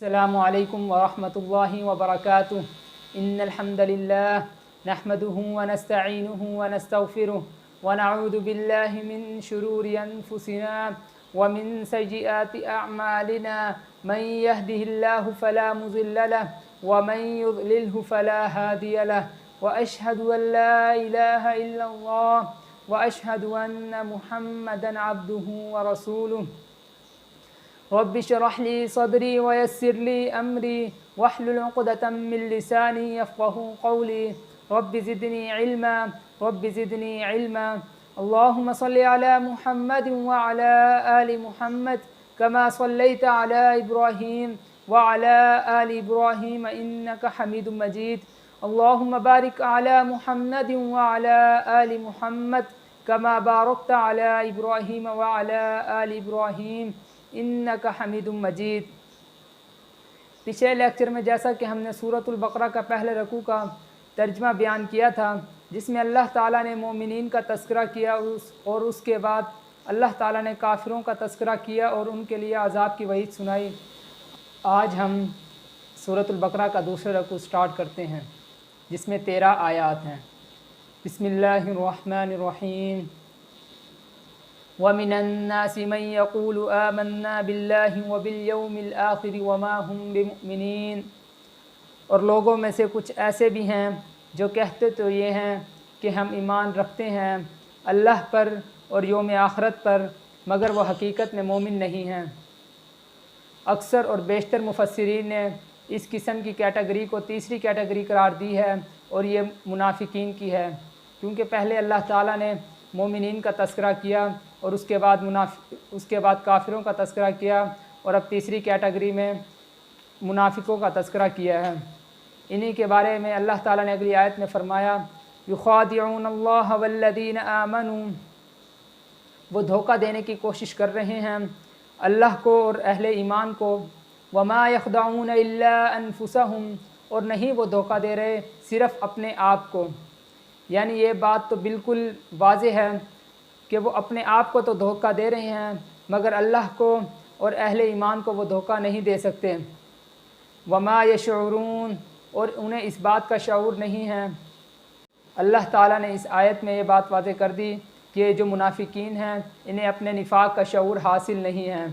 السلام علیکم ورحمۃ اللہ وبرکاتہ ان الحمد للہ نحمده ونستعینه ونستغفره ونعوذ باللہ من شرور انفسنا ومن سیئات اعمالنا من يهده الله فلا مضل له ومن يضلله فلا هادي له واشهد ان لا اله الا الله واشهد ان محمدا عبده ورسوله رب اشرح لي صدري ويسر لي أمري واحلل عقدة من لساني يفقهوا قولي رب زدني علما رب زدني علما اللهم صل على محمد وعلى آل محمد كما صليت على إبراهيم وعلى آل إبراهيم إنك حميد مجيد اللهم بارك على محمد وعلى آل محمد كما باركت على إبراهيم وعلى آل إبراهيم انک حمید مجید۔ پچھلے لیکچر میں جیسا کہ ہم نے سورۃ البقرہ کا پہلے رکوع کا ترجمہ بیان کیا تھا، جس میں اللہ تعالیٰ نے مومنین کا تذکرہ کیا اور اس کے بعد اللہ تعالیٰ نے کافروں کا تذکرہ کیا اور ان کے لیے عذاب کی وعید سنائی۔ آج ہم سورۃ البقرہ کا دوسرا رکوع سٹارٹ کرتے ہیں، جس میں 13 آیات ہیں۔ بسم اللہ الرحمن الرحیم۔ وَمِنَ النَّاسِ مَن يَقُولُ آمَنَّا بِاللَّهِ وَبِالْيَوْمِ الْآخِرِ وَمَا هُمْ بِمُؤْمِنِينَ، اور لوگوں میں سے کچھ ایسے بھی ہیں جو کہتے تو یہ ہیں کہ ہم ایمان رکھتے ہیں اللہ پر اور یوم آخرت پر، مگر وہ حقیقت میں مومن نہیں ہیں۔ اکثر اور بیشتر مفسرین نے اس قسم کی کیٹیگری کو تیسری کیٹیگری قرار دی ہے، اور یہ منافقین کی ہے، کیونکہ پہلے اللہ تعالیٰ نے مومنین کا تذکرہ کیا اور اس کے بعد کافروں کا تذکرہ کیا، اور اب تیسری کیٹیگری میں منافقوں کا تذکرہ کیا ہے۔ انہی کے بارے میں اللہ تعالیٰ نے اگلی آیت میں فرمایا یخادعون اللہ والذین آمنوا، وہ دھوکہ دینے کی کوشش کر رہے ہیں اللہ کو اور اہل ایمان کو، وما یخدعون الا انفسہم، اور نہیں وہ دھوکہ دے رہے صرف اپنے آپ کو۔ یعنی یہ بات تو بالکل واضح ہے کہ وہ اپنے آپ کو تو دھوکہ دے رہے ہیں، مگر اللہ کو اور اہل ایمان کو وہ دھوکہ نہیں دے سکتے۔ وما یشعرون، اور انہیں اس بات کا شعور نہیں ہے۔ اللہ تعالیٰ نے اس آیت میں یہ بات واضح کر دی کہ یہ جو منافقین ہیں انہیں اپنے نفاق کا شعور حاصل نہیں ہے،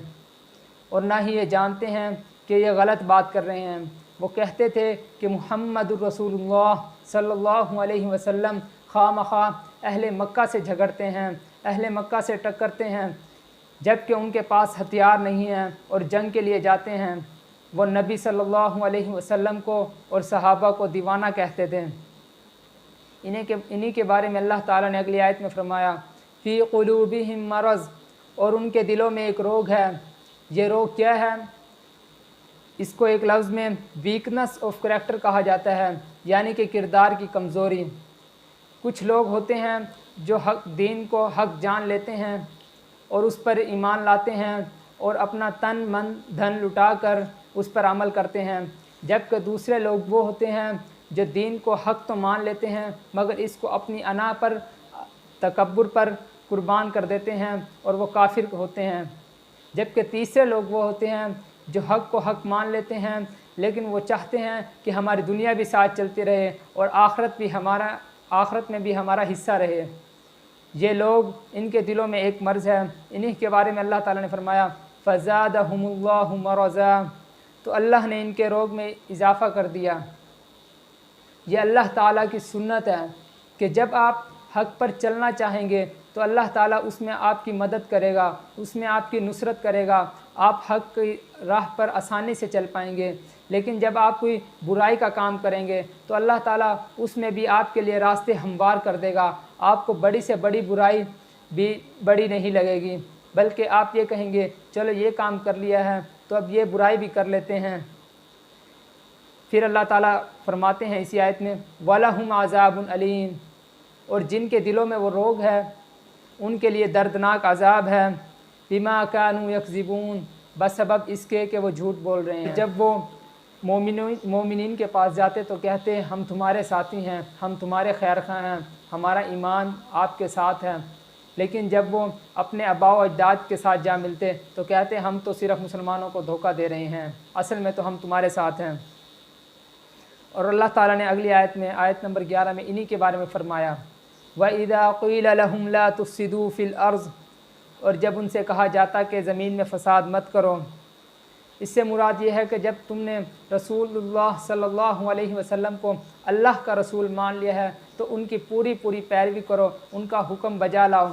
اور نہ ہی یہ جانتے ہیں کہ یہ غلط بات کر رہے ہیں۔ وہ کہتے تھے کہ محمد الرسول اللہ صلی اللہ علیہ وسلم خواہ مخواہ اہل مکہ سے جھگڑتے ہیں، اہل مکہ سے ٹکرتے ہیں، جبکہ ان کے پاس ہتھیار نہیں ہیں اور جنگ کے لیے جاتے ہیں۔ وہ نبی صلی اللہ علیہ وسلم کو اور صحابہ کو دیوانہ کہتے تھے۔ انہی کے بارے میں اللہ تعالیٰ نے اگلی آیت میں فرمایا فی قلوبہم مرض، اور ان کے دلوں میں ایک روگ ہے۔ یہ روگ کیا ہے؟ اس کو ایک لفظ میں ویکنس آف کریکٹر کہا جاتا ہے، یعنی کہ کردار کی کمزوری۔ کچھ لوگ ہوتے ہیں جو دین کو حق جان لیتے ہیں اور اس پر ایمان لاتے ہیں اور اپنا تن من دھن لٹا کر اس پر عمل کرتے ہیں، جبکہ دوسرے لوگ وہ ہوتے ہیں جو دین کو حق تو مان لیتے ہیں مگر اس کو اپنی انا پر، تکبر پر قربان کر دیتے ہیں، اور وہ کافر ہوتے ہیں۔ جبکہ تیسرے لوگ وہ ہوتے ہیں جو حق کو حق مان لیتے ہیں لیکن وہ چاہتے ہیں کہ ہماری دنیا بھی ساتھ چلتی رہے اور آخرت میں بھی ہمارا حصہ رہے۔ یہ لوگ، ان کے دلوں میں ایک مرض ہے۔ انہی کے بارے میں اللہ تعالیٰ نے فرمایا فزادہم اللہ مرضا، تو اللہ نے ان کے روگ میں اضافہ کر دیا۔ یہ اللہ تعالیٰ کی سنت ہے کہ جب آپ حق پر چلنا چاہیں گے تو اللہ تعالیٰ اس میں آپ کی مدد کرے گا، اس میں آپ کی نصرت کرے گا، آپ حق کی راہ پر آسانی سے چل پائیں گے۔ لیکن جب آپ کوئی برائی کا کام کریں گے تو اللہ تعالیٰ اس میں بھی آپ کے لیے راستے ہموار کر دے گا۔ آپ کو بڑی سے بڑی برائی بھی بڑی نہیں لگے گی، بلکہ آپ یہ کہیں گے چلو یہ کام کر لیا ہے تو اب یہ برائی بھی کر لیتے ہیں۔ پھر اللہ تعالیٰ فرماتے ہیں اسی آیت میں وَلَهُمْ عَذَابٌ عَلِيمٌ، اور جن کے دلوں میں وہ روگ ہے ان کے لیے دردناک عذاب ہے، بِمَا كَانُوا يَكْذِبُونَ، بسبب اس کے کہ وہ جھوٹ بول رہے ہیں۔ جب وہ مومنین کے پاس جاتے تو کہتے ہم تمہارے ساتھی ہیں، ہم تمہارے خیر خواہ ہیں، ہمارا ایمان آپ کے ساتھ ہے، لیکن جب وہ اپنے آباء و اجداد کے ساتھ جا ملتے تو کہتے ہم تو صرف مسلمانوں کو دھوکہ دے رہے ہیں، اصل میں تو ہم تمہارے ساتھ ہیں۔ اور اللہ تعالیٰ نے اگلی آیت میں، آیت نمبر 11 میں انہی کے بارے میں فرمایا وَإِذَا قِيلَ لَهُمْ لَا تُفْسِدُوا فِي الْأَرْضِ، اور جب ان سے کہا جاتا کہ زمین میں فساد مت کرو، اس سے مراد یہ ہے کہ جب تم نے رسول اللہ صلی اللہ علیہ وسلم کو اللہ کا رسول مان لیا ہے تو ان کی پوری پیروی کرو، ان کا حکم بجا لاؤ۔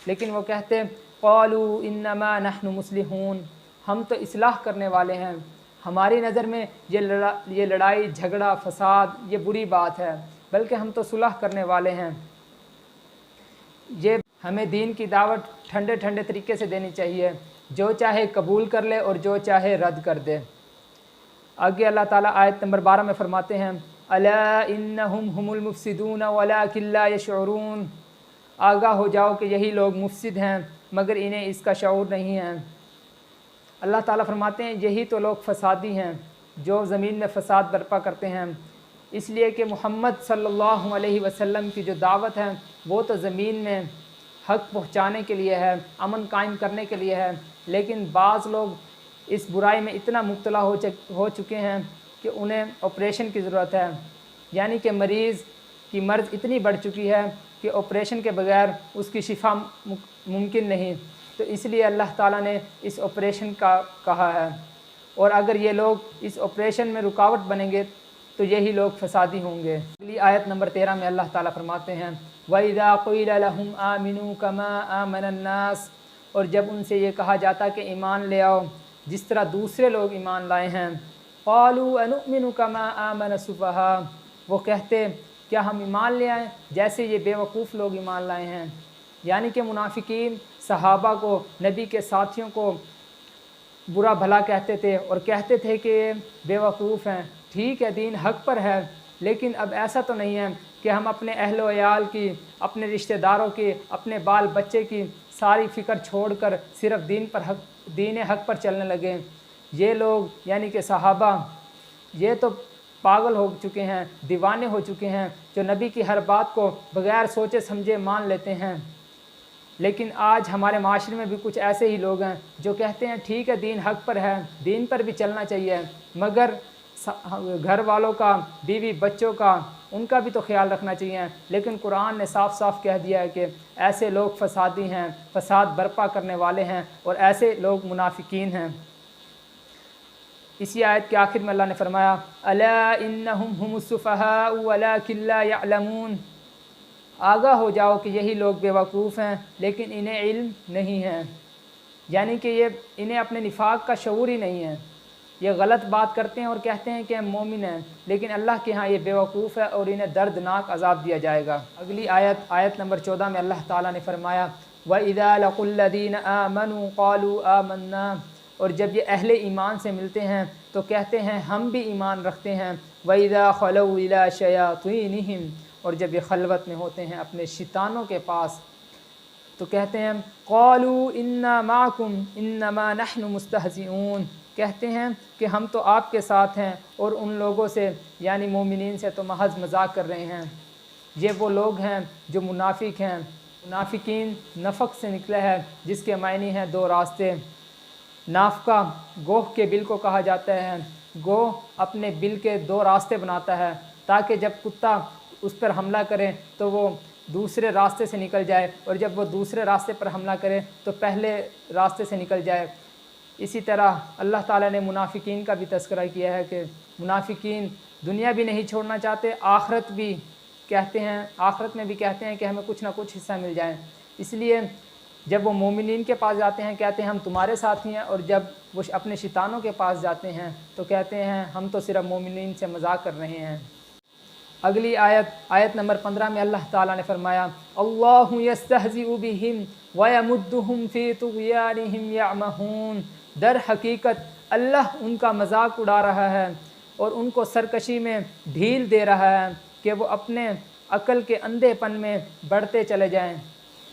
لیکن وہ کہتے قالوا انما نحن مصلحون، ہم تو اصلاح کرنے والے ہیں، ہماری نظر میں یہ لڑائی جھگڑا فساد یہ بری بات ہے، بلکہ ہم تو صلح کرنے والے ہیں۔ یہ ہمیں دین کی دعوت ٹھنڈے طریقے سے دینی چاہیے، جو چاہے قبول کر لے اور جو چاہے رد کر دے۔ آگے اللہ تعالیٰ آیت نمبر 12 میں فرماتے ہیں الا انہم هم المفسدون ولکن لا یشعرون، آگاہ ہو جاؤ کہ یہی لوگ مفسد ہیں مگر انہیں اس کا شعور نہیں ہے۔ اللہ تعالیٰ فرماتے ہیں یہی تو لوگ فسادی ہیں جو زمین میں فساد برپا کرتے ہیں، اس لیے کہ محمد صلی اللہ علیہ وسلم کی جو دعوت ہے وہ تو زمین میں حق پہنچانے کے لیے ہے، امن قائم کرنے کے لیے ہے، لیکن بعض لوگ اس برائی میں اتنا مبتلا ہو چکے ہیں کہ انہیں آپریشن کی ضرورت ہے، یعنی کہ مریض کی مرض اتنی بڑھ چکی ہے کہ آپریشن کے بغیر اس کی شفا ممکن نہیں، تو اس لیے اللہ تعالیٰ نے اس آپریشن کا کہا ہے، اور اگر یہ لوگ اس آپریشن میں رکاوٹ بنیں گے تو یہی لوگ فسادی ہوں گے۔ اگلی آیت نمبر 13 میں اللہ تعالیٰ فرماتے ہیں وَإِذَا قِيلَ لَهُمْ آمِنُوا كَمَا آمَنَ النَّاسِ، اور جب ان سے یہ کہا جاتا کہ ایمان لے آؤ جس طرح دوسرے لوگ ایمان لائے ہیں، قَالُوا أَنُؤْمِنُ كَمَا آمَنَ السُّفَهَاءُ، وہ کہتے کیا ہم ایمان لے آئیں جیسے یہ بے وقوف لوگ ایمان لائے ہیں، یعنی کہ منافقین صحابہ کو، نبی کے ساتھیوں کو برا بھلا کہتے تھے اور کہتے تھے کہ بے وقوف ہیں، ٹھیک ہے دین حق پر ہے، لیکن اب ایسا تو نہیں ہے کہ ہم اپنے اہل و عیال کی، اپنے رشتہ داروں کی، اپنے بال بچے کی ساری فکر چھوڑ کر صرف دین حق پر چلنے لگے۔ یہ لوگ یعنی کہ صحابہ یہ تو پاگل ہو چکے ہیں، دیوانے ہو چکے ہیں، جو نبی کی ہر بات کو بغیر سوچے سمجھے مان لیتے ہیں۔ لیکن آج ہمارے معاشرے میں بھی کچھ ایسے ہی لوگ ہیں جو کہتے ہیں ٹھیک ہے دین حق پر ہے، دین پر بھی چلنا چاہیے، مگر گھر والوں کا، بیوی بچوں کا، ان کا بھی تو خیال رکھنا چاہیے، لیکن قرآن نے صاف کہہ دیا ہے کہ ایسے لوگ فسادی ہیں، فساد برپا کرنے والے ہیں، اور ایسے لوگ منافقین ہیں۔ اسی آیت کے آخر میں اللہ نے فرمایا الا انہم هم السفہاء ولکن لا یعلمون، آگاہ ہو جاؤ کہ یہی لوگ بے وقوف ہیں لیکن انہیں علم نہیں ہے، یعنی کہ انہیں اپنے نفاق کا شعور ہی نہیں ہے، یہ غلط بات کرتے ہیں اور کہتے ہیں کہ ہم مومن ہیں، لیکن اللہ کے ہاں یہ بے وقوف ہے اور انہیں دردناک عذاب دیا جائے گا۔ اگلی آیت نمبر 14 میں اللہ تعالیٰ نے فرمایا وَإِذَا لَقُوا الَّذِينَ آمَنُوا قَالُوا آمَنَّا، اور جب یہ اہل ایمان سے ملتے ہیں تو کہتے ہیں ہم بھی ایمان رکھتے ہیں، وَإِذَا خَلَوْا إِلَىٰ شَيَاطِينِهِمْ، اور جب یہ خلوت میں ہوتے ہیں اپنے شیطانوں کے پاس تو کہتے ہیں قَالُوا إِنَّا مَعَكُمْ إِنَّمَا نَحْنُ مُسْتَهْزِئُونَ، کہتے ہیں کہ ہم تو آپ کے ساتھ ہیں اور ان لوگوں سے یعنی مومنین سے تو محض مذاق کر رہے ہیں۔ یہ وہ لوگ ہیں جو منافق ہیں، منافقین نفق سے نکلا ہے جس کے معنی ہیں دو راستے۔ نافقہ گوہ کے بل کو کہا جاتا ہے، گوہ اپنے بل کے دو راستے بناتا ہے تاکہ جب کتا اس پر حملہ کرے تو وہ دوسرے راستے سے نکل جائے، اور جب وہ دوسرے راستے پر حملہ کرے تو پہلے راستے سے نکل جائے۔ اسی طرح اللہ تعالیٰ نے منافقین کا بھی تذکرہ کیا ہے کہ منافقین دنیا بھی نہیں چھوڑنا چاہتے، آخرت بھی کہتے ہیں، آخرت میں بھی کہتے ہیں کہ ہمیں کچھ نہ کچھ حصہ مل جائے، اس لیے جب وہ مومنین کے پاس جاتے ہیں کہتے ہیں ہم تمہارے ساتھ ہی ہیں، اور جب وہ اپنے شیطانوں کے پاس جاتے ہیں تو کہتے ہیں ہم تو صرف مومنین سے مذاق کر رہے ہیں۔ اگلی آیت نمبر 15 میں اللہ تعالیٰ نے فرمایا اللہ یستہزئ بہم ویمدہم فی طغیانہم یعمہون، در حقیقت اللہ ان کا مذاق اڑا رہا ہے اور ان کو سرکشی میں ڈھیل دے رہا ہے کہ وہ اپنے عقل کے اندھے پن میں بڑھتے چلے جائیں۔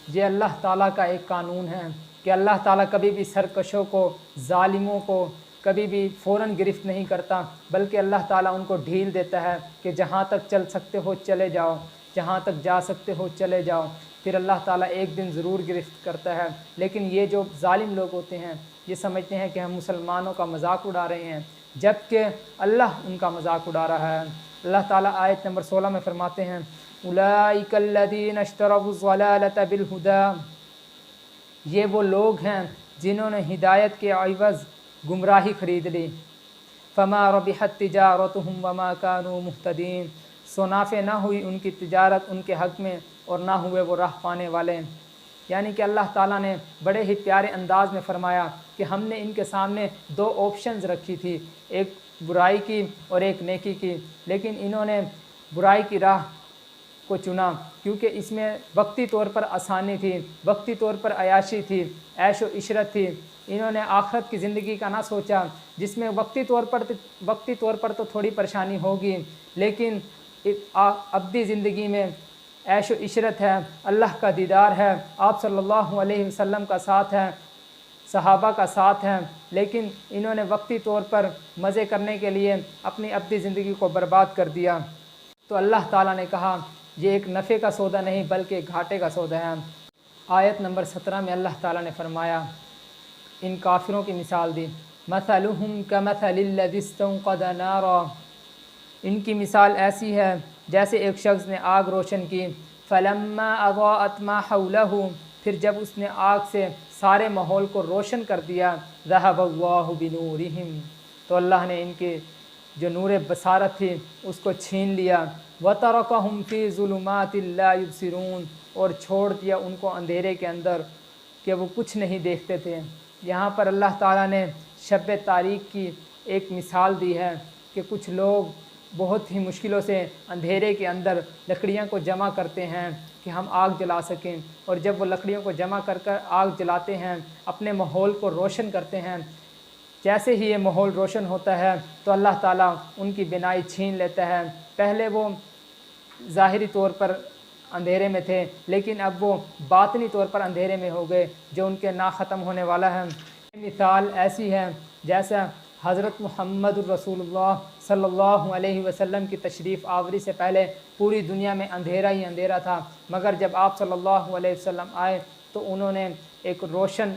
یہ اللہ تعالیٰ کا ایک قانون ہے کہ اللہ تعالیٰ کبھی بھی سرکشوں کو، ظالموں کو کبھی بھی فوراً گرفت نہیں کرتا، بلکہ اللہ تعالیٰ ان کو ڈھیل دیتا ہے کہ جہاں تک چل سکتے ہو چلے جاؤ، جہاں تک جا سکتے ہو چلے جاؤ، پھر اللہ تعالیٰ ایک دن ضرور گرفت کرتا ہے۔ لیکن یہ جو ظالم لوگ ہوتے ہیں یہ سمجھتے ہیں کہ ہم مسلمانوں کا مذاق اڑا رہے ہیں، جبکہ اللہ ان کا مذاق اڑا رہا ہے۔ اللہ تعالیٰ آیت نمبر 16 میں فرماتے ہیں اولئک الذین اشتروا الضلالۃ بالہدی، یہ وہ لوگ ہیں جنہوں نے ہدایت کے عوض گمراہی خرید لی۔ فما ربحت تجارتہم وما کانوا مہتدین، سو نافع نہ ہوئی ان کی تجارت ان کے حق میں اور نہ ہوئے وہ راہ پانے والے۔ یعنی کہ اللہ تعالیٰ نے بڑے ہی پیارے انداز میں فرمایا کہ ہم نے ان کے سامنے دو آپشنز رکھی تھی، ایک برائی کی اور ایک نیکی کی، لیکن انہوں نے برائی کی راہ کو چنا کیونکہ اس میں وقتی طور پر آسانی تھی، وقتی طور پر عیاشی تھی، عیش و عشرت تھی۔ انہوں نے آخرت کی زندگی کا نہ سوچا، جس میں وقتی طور پر تو تھوڑی پریشانی ہوگی، لیکن ابدی زندگی میں عیش و عشرت ہے، اللہ کا دیدار ہے، آپ صلی اللہ علیہ وسلم کا ساتھ ہے، صحابہ کا ساتھ ہے، لیکن انہوں نے وقتی طور پر مزے کرنے کے لیے اپنی ابدی زندگی کو برباد کر دیا۔ تو اللہ تعالیٰ نے کہا یہ ایک نفع کا سودا نہیں بلکہ گھاٹے کا سودا ہے۔ آیت نمبر 17 میں اللہ تعالیٰ نے فرمایا، ان کافروں کی مثال دی، مثلہم کمثل الذی استوقد نارا، ان کی مثال ایسی ہے جیسے ایک شخص نے آگ روشن کی، فلما اضاءت ما حولہ، پھر جب اس نے آگ سے سارے ماحول کو روشن کر دیا، ذہب اللہ بنورہم، تو اللہ نے ان کے جو نور بصارت تھی اس کو چھین لیا، وترکہم فی ظلمات لا یبصرون، اور چھوڑ دیا ان کو اندھیرے کے اندر کہ وہ کچھ نہیں دیکھتے تھے۔ یہاں پر اللہ تعالیٰ نے شب تاریک کی ایک مثال دی ہے کہ کچھ لوگ بہت ہی مشکلوں سے اندھیرے کے اندر لکڑیاں کو جمع کرتے ہیں کہ ہم آگ جلا سکیں، اور جب وہ لکڑیوں کو جمع کر آگ جلاتے ہیں، اپنے ماحول کو روشن کرتے ہیں، جیسے ہی یہ ماحول روشن ہوتا ہے تو اللہ تعالیٰ ان کی بینائی چھین لیتا ہے۔ پہلے وہ ظاہری طور پر اندھیرے میں تھے لیکن اب وہ باطنی طور پر اندھیرے میں ہو گئے جو ان کے نا ختم ہونے والا ہے۔ مثال ایسی ہے جیسا حضرت محمد الرسول اللہ صلی اللہ علیہ وسلم کی تشریف آوری سے پہلے پوری دنیا میں اندھیرا ہی اندھیرا تھا، مگر جب آپ صلی اللہ علیہ وسلم آئے تو انہوں نے ایک روشن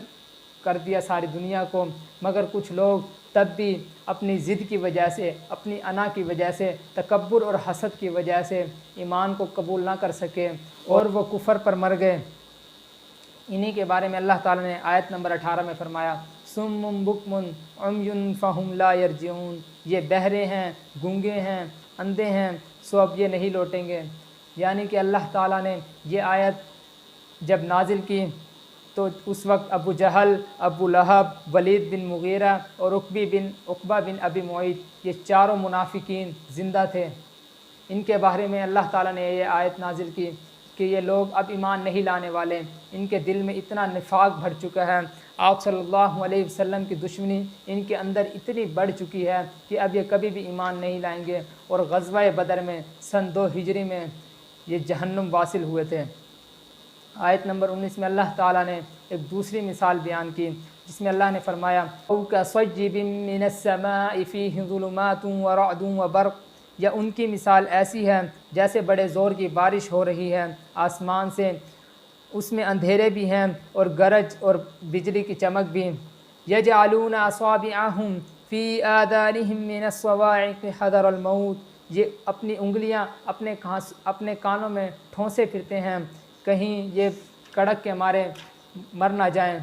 کر دیا ساری دنیا کو، مگر کچھ لوگ تب بھی اپنی ضد کی وجہ سے، اپنی انا کی وجہ سے، تکبر اور حسد کی وجہ سے ایمان کو قبول نہ کر سکے اور وہ کفر پر مر گئے۔ انہی کے بارے میں اللہ تعالیٰ نے آیت نمبر 18 میں فرمایا، صم بکم عمی فہم لا یرجعون، یہ بہرے ہیں، گونگے ہیں، اندھے ہیں، سو اب یہ نہیں لوٹیں گے۔ یعنی کہ اللہ تعالیٰ نے یہ آیت جب نازل کی تو اس وقت ابو جہل، ابو لہب، ولید بن مغیرہ اور عقبہ بن ابی معیط، یہ چاروں منافقین زندہ تھے۔ ان کے بارے میں اللہ تعالیٰ نے یہ آیت نازل کی کہ یہ لوگ اب ایمان نہیں لانے والے، ان کے دل میں اتنا نفاق بھر چکا ہے، آپ صلی اللہ علیہ وسلم کی دشمنی ان کے اندر اتنی بڑھ چکی ہے کہ اب یہ کبھی بھی ایمان نہیں لائیں گے، اور غزوہ بدر میں سن 2 ہجری میں یہ جہنم واصل ہوئے تھے۔ آیت نمبر 19 میں اللہ تعالیٰ نے ایک دوسری مثال بیان کی جس میں اللہ نے فرمایا، او کصیب من السماء فیہ ظلمات ورعد وبرق، یا ان کی مثال ایسی ہے جیسے بڑے زور کی بارش ہو رہی ہے آسمان سے، اس میں اندھیرے بھی ہیں اور گرج اور بجلی کی چمک بھی، یجعلون اصابعہم فی آذانہم من الصواعق حذر الموت، یہ اپنی انگلیاں اپنے کانوں میں ٹھونسے پھرتے ہیں کہیں یہ کڑک کے مارے مر نہ جائیں۔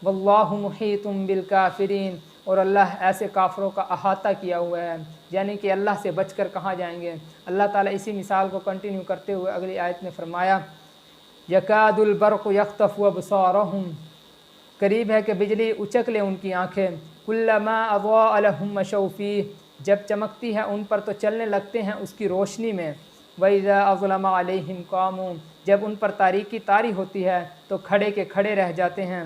واللہ محیط بالکافرین، اور اللہ ایسے کافروں کا احاطہ کیا ہوا ہے، یعنی کہ اللہ سے بچ کر کہاں جائیں گے۔ اللہ تعالیٰ اسی مثال کو کنٹینیو کرتے ہوئے اگلی آیت میں فرمایا، یکاد البرق یخطف ابصارہم، قریب ہے کہ بجلی اچک لے ان کی آنکھیں، کلما اضاء لہم مشوا فیہ، جب چمکتی ہے ان پر تو چلنے لگتے ہیں اس کی روشنی میں، وَإِذَا أَظْلَمَ عَلَيْهِمْ قَامُوا، جب ان پر تاریکی طاری ہوتی ہے تو کھڑے کے کھڑے رہ جاتے ہیں،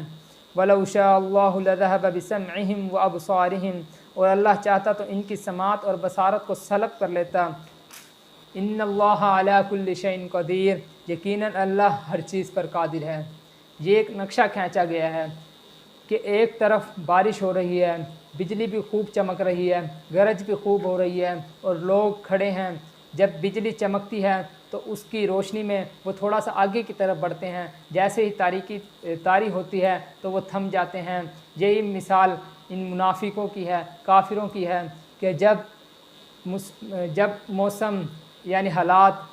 وَلَوْ شَاءَ اللَّهُ لَذَهَبَ بِسَمْعِهِمْ وَأَبْصَارِهِمْ، اور اللہ چاہتا تو ان کی سماعت اور بصارت کو سلب کر لیتا۔ إِنَّ اللَّهَ عَلَى كُلِّ شَيْءٍ قَدِيرٌ، یقیناً اللہ ہر چیز پر قادر ہے۔ یہ ایک نقشہ کھینچا گیا ہے کہ ایک طرف بارش ہو رہی ہے، بجلی بھی خوب چمک رہی ہے، گرج بھی خوب ہو رہی ہے، اور لوگ کھڑے ہیں جب بجلی چمکتی ہے تو اس کی روشنی میں وہ تھوڑا سا آگے کی طرف بڑھتے ہیں، جیسے ہی تاری ہوتی ہے تو وہ تھم جاتے ہیں۔ یہی مثال ان منافقوں کی ہے، کافروں کی ہے، کہ جب موسم یعنی حالات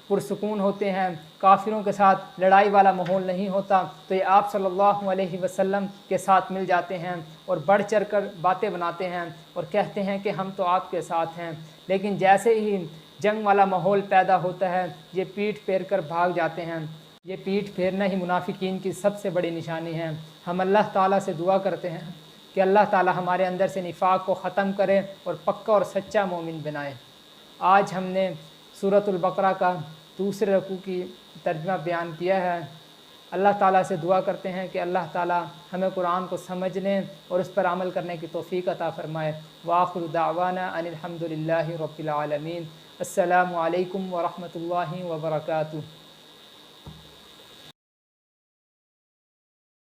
پرسکون ہوتے ہیں، کافروں کے ساتھ لڑائی والا ماحول نہیں ہوتا، تو یہ آپ صلی اللہ علیہ وسلم کے ساتھ مل جاتے ہیں اور بڑھ چڑھ کر باتیں بناتے ہیں اور کہتے ہیں کہ ہم تو آپ کے ساتھ ہیں۔ لیکن جیسے ہی جنگ والا ماحول پیدا ہوتا ہے یہ پیٹھ پھیر کر بھاگ جاتے ہیں۔ یہ پیٹھ پھیرنا ہی منافقین کی سب سے بڑی نشانی ہے۔ ہم اللہ تعالیٰ سے دعا کرتے ہیں کہ اللہ تعالیٰ ہمارے اندر سے نفاق کو ختم کرے اور پکا اور سچا مومن بنائے۔ آج ہم نے سورۃ البقرہ کا دوسرے رکوع کی ترجمہ بیان کیا ہے۔ اللہ تعالیٰ سے دعا کرتے ہیں کہ اللہ تعالیٰ ہمیں قرآن کو سمجھنے اور اس پر عمل کرنے کی توفیق عطا فرمائے۔ وآخر دعوانا ان الحمد للہ رب العالمین۔ السلام علیکم ورحمۃ اللہ وبرکاتہ۔